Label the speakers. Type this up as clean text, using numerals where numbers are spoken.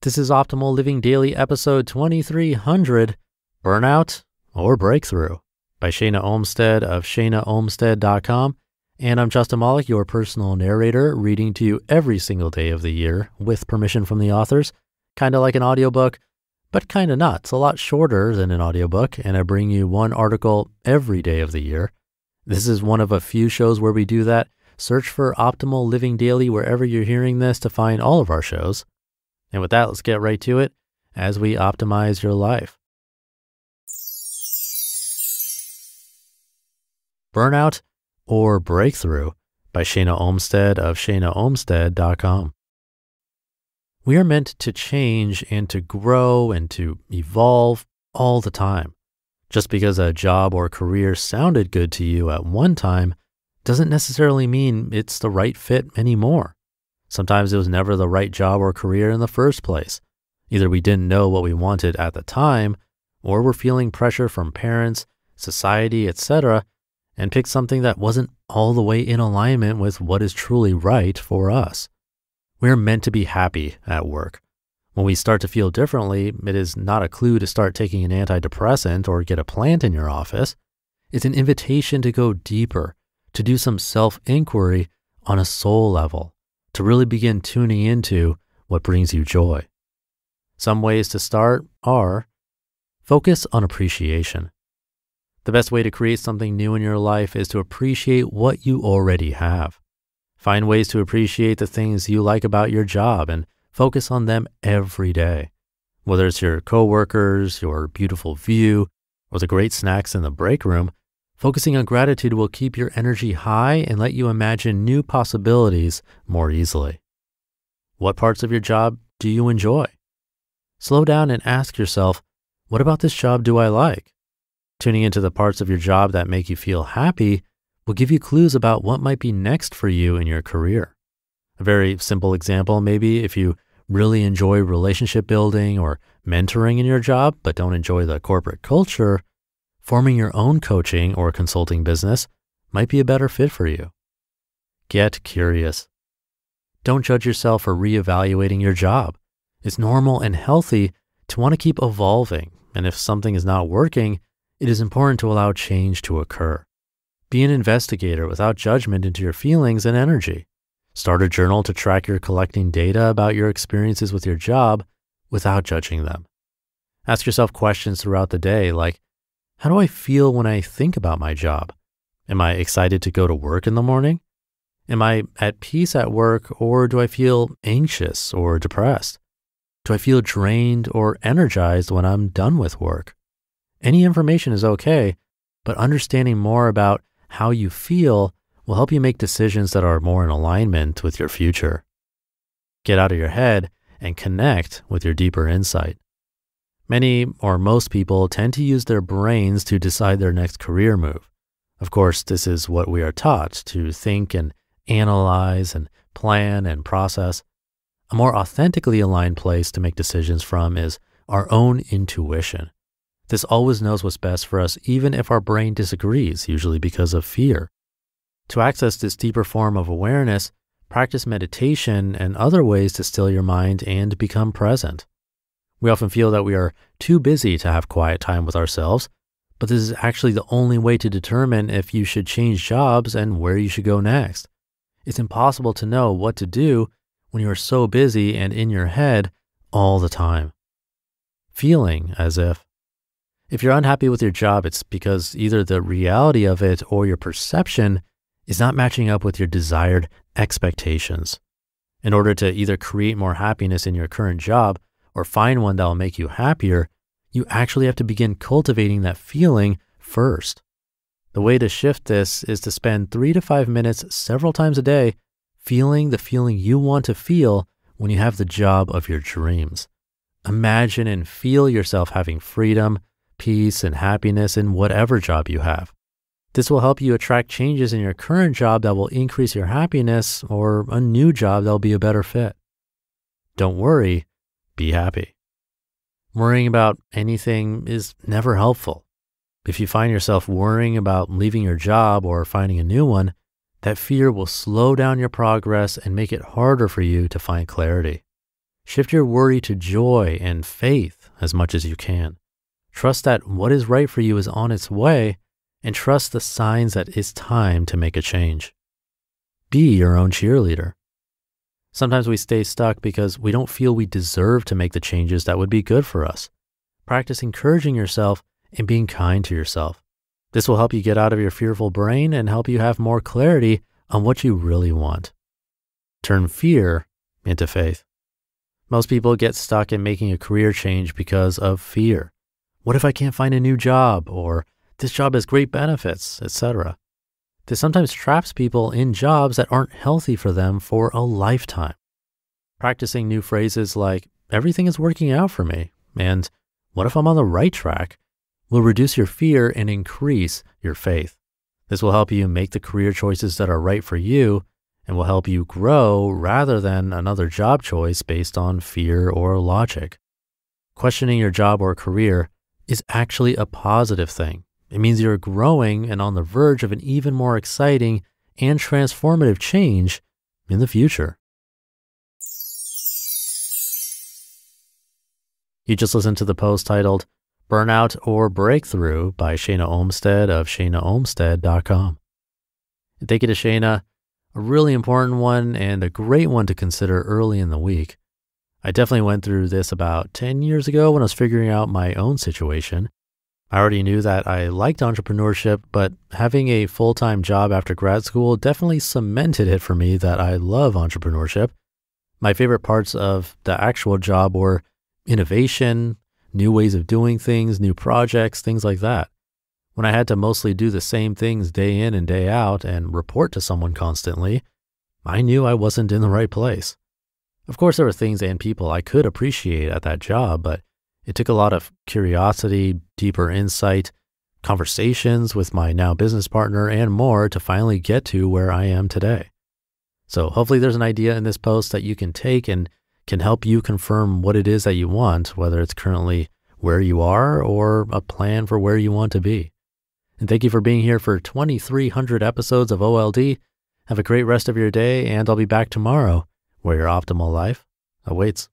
Speaker 1: This is Optimal Living Daily episode 2300, Burnout or Breakthrough by Shana Olmstead of shanaolmstead.com. And I'm Justin Malik, your personal narrator, reading to you every single day of the year with permission from the authors, kind of like an audiobook, but kind of not. It's a lot shorter than an audiobook, and I bring you one article every day of the year. This is one of a few shows where we do that. Search for Optimal Living Daily wherever you're hearing this to find all of our shows. And with that, let's get right to it as we optimize your life. Burnout or Breakthrough by Shana Olmstead of shanaolmstead.com. We are meant to change and to grow and to evolve all the time. Just because a job or career sounded good to you at one time doesn't necessarily mean it's the right fit anymore. Sometimes it was never the right job or career in the first place. Either we didn't know what we wanted at the time, or we're feeling pressure from parents, society, etc., and picked something that wasn't all the way in alignment with what is truly right for us. We're meant to be happy at work. When we start to feel differently, it is not a clue to start taking an antidepressant or get a plant in your office. It's an invitation to go deeper, to do some self-inquiry on a soul level, to really begin tuning into what brings you joy. Some ways to start are: focus on appreciation. The best way to create something new in your life is to appreciate what you already have. Find ways to appreciate the things you like about your job and focus on them every day. Whether it's your coworkers, your beautiful view, or the great snacks in the break room, focusing on gratitude will keep your energy high and let you imagine new possibilities more easily. What parts of your job do you enjoy? Slow down and ask yourself, what about this job do I like? Tuning into the parts of your job that make you feel happy will give you clues about what might be next for you in your career. A very simple example, maybe if you really enjoy relationship building or mentoring in your job, but don't enjoy the corporate culture, forming your own coaching or consulting business might be a better fit for you. Get curious. Don't judge yourself for reevaluating your job. It's normal and healthy to want to keep evolving, and if something is not working, it is important to allow change to occur. Be an investigator without judgment into your feelings and energy. Start a journal to track your collecting data about your experiences with your job without judging them. Ask yourself questions throughout the day like, how do I feel when I think about my job? Am I excited to go to work in the morning? Am I at peace at work, or do I feel anxious or depressed? Do I feel drained or energized when I'm done with work? Any information is okay, but understanding more about how you feel will help you make decisions that are more in alignment with your future. Get out of your head and connect with your deeper insight. Many or most people tend to use their brains to decide their next career move. Of course, this is what we are taught, to think and analyze and plan and process. A more authentically aligned place to make decisions from is our own intuition. This always knows what's best for us, even if our brain disagrees, usually because of fear. To access this deeper form of awareness, practice meditation and other ways to still your mind and become present. We often feel that we are too busy to have quiet time with ourselves, but this is actually the only way to determine if you should change jobs and where you should go next. It's impossible to know what to do when you are so busy and in your head all the time. Feeling as if you're unhappy with your job, it's because either the reality of it or your perception is not matching up with your desired expectations. In order to either create more happiness in your current job or find one that will make you happier, you actually have to begin cultivating that feeling first. The way to shift this is to spend 3 to 5 minutes several times a day feeling the feeling you want to feel when you have the job of your dreams. Imagine and feel yourself having freedom, peace, and happiness in whatever job you have. This will help you attract changes in your current job that will increase your happiness, or a new job that will be a better fit. Don't worry, be happy. Worrying about anything is never helpful. If you find yourself worrying about leaving your job or finding a new one, that fear will slow down your progress and make it harder for you to find clarity. Shift your worry to joy and faith as much as you can. Trust that what is right for you is on its way, and trust the signs that it's time to make a change. Be your own cheerleader. Sometimes we stay stuck because we don't feel we deserve to make the changes that would be good for us. Practice encouraging yourself and being kind to yourself. This will help you get out of your fearful brain and help you have more clarity on what you really want. Turn fear into faith. Most people get stuck in making a career change because of fear. What if I can't find a new job? Or this job has great benefits, etc. This sometimes traps people in jobs that aren't healthy for them for a lifetime. Practicing new phrases like, everything is working out for me, and what if I'm on the right track, will reduce your fear and increase your faith. This will help you make the career choices that are right for you and will help you grow rather than another job choice based on fear or logic. Questioning your job or career is actually a positive thing. It means you're growing and on the verge of an even more exciting and transformative change in the future. You just listened to the post titled Burnout or Breakthrough by Shana Olmstead of shanaolmstead.com. And thank you to Shana, a really important one and a great one to consider early in the week. I definitely went through this about 10 years ago when I was figuring out my own situation. I already knew that I liked entrepreneurship, but having a full-time job after grad school definitely cemented it for me that I love entrepreneurship. My favorite parts of the actual job were innovation, new ways of doing things, new projects, things like that. When I had to mostly do the same things day in and day out and report to someone constantly, I knew I wasn't in the right place. Of course, there were things and people I could appreciate at that job, but it took a lot of curiosity, deeper insight, conversations with my now business partner, and more to finally get to where I am today. So hopefully there's an idea in this post that you can take and can help you confirm what it is that you want, whether it's currently where you are or a plan for where you want to be. And thank you for being here for 2,300 episodes of OLD. Have a great rest of your day, and I'll be back tomorrow where your optimal life awaits.